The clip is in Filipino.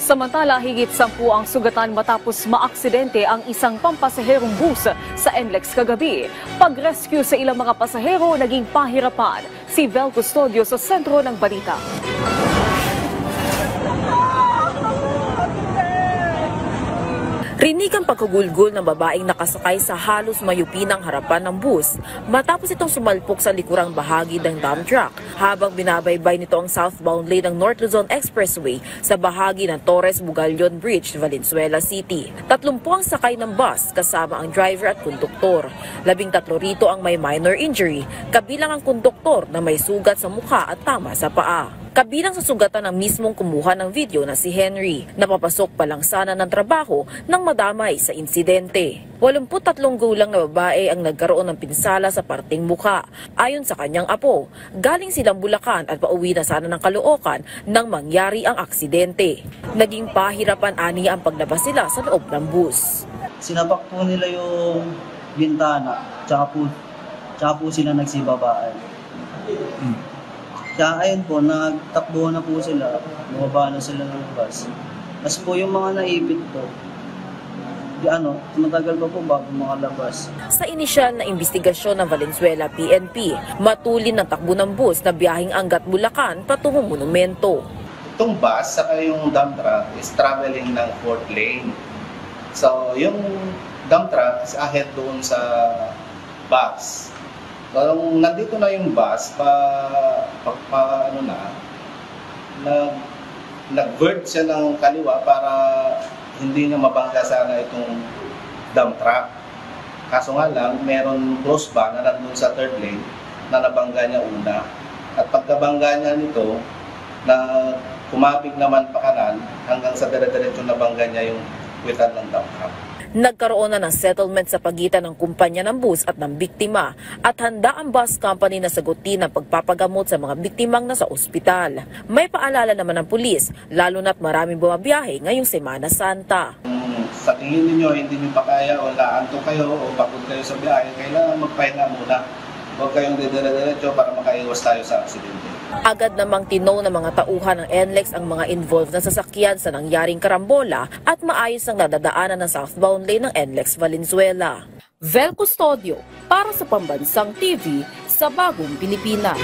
Samantala, higit 10 ang sugatan matapos maaksidente ang isang pampasaherong bus sa NLEX kagabi. Pag-rescue sa ilang mga pasahero naging pahirapan. Si Vel Custodio sa sentro ng balita. Rinig ang pagkagulgol ng babaeng nakasakay sa halos mayupinang harapan ng bus matapos itong sumalpok sa likurang bahagi ng dump truck habang binabaybay nito ang southbound lane ng North Luzon Expressway sa bahagi ng Torres Bugalyon Bridge, Valenzuela City. 30 ang sakay ng bus kasama ang driver at konduktor. 13 rito ang may minor injury, kabilang ang konduktor na may sugat sa mukha at tama sa paa. Kabilang sa sugatan ng mismong kumuha ng video na si Henry, napapasok pa lang sana ng trabaho nang madamay sa insidente. 83 gulang na babae ang nagkaroon ng pinsala sa parting mukha. Ayon sa kanyang apo, galing silang Bulacan at pauwi na sana ng Caloocan nang mangyari ang aksidente. Naging pahirapan ani ang paglabas nila sa loob ng bus. Sinapak po nila yung bintana, tsaka po sila nagsibabaan. Kaya ayun po, nagtakbo na po sila, bumaba na sila ng bus. Tapos po yung mga naipit po, matagal pa po bago makalabas. Sa inisyal na investigasyon ng Valenzuela PNP, matulin ng takbo ng bus na biyaheng Angat Bulacan patungong monumento. Itong bus saka yung dump truck is traveling ng 4th lane. So yung dump truck is ahead doon sa bus. So, nandito na yung bus, nag-vert siya ng kaliwa para hindi niya mabangga sana itong dump truck. Kaso nga lang, meron close ba na nandun sa 3rd lane na nabangga niya una. At pagkabangga niya nito, na kumapig naman pa kanan hanggang sa dire-diretso nabangga niya yung kwitan ng dump truck. Nagkaroon na ng settlement sa pagitan ng kumpanya ng bus at ng biktima at handa ang bus company na sagutin ang pagpapagamot sa mga biktimang nasa ospital. May paalala naman ng pulis, lalo na't maraming bumabiyahe ngayong Semana Santa. Sa tingin ninyo, hindi nyo pa kaya o naantok kayo o pagod kayo sa biyahe, kailangan magpahinga muna. Huwag kayong dire-diretso para makaiwas tayo sa aksidente. Agad namang tinaw ng mga tauhan ng NLEX ang mga involved na sasakyan sa nangyaring karambola at maayos ang nadadaanan ng southbound lane ng NLEX Valenzuela. Vel Custodio para sa Pambansang TV sa Bagong Pilipinas.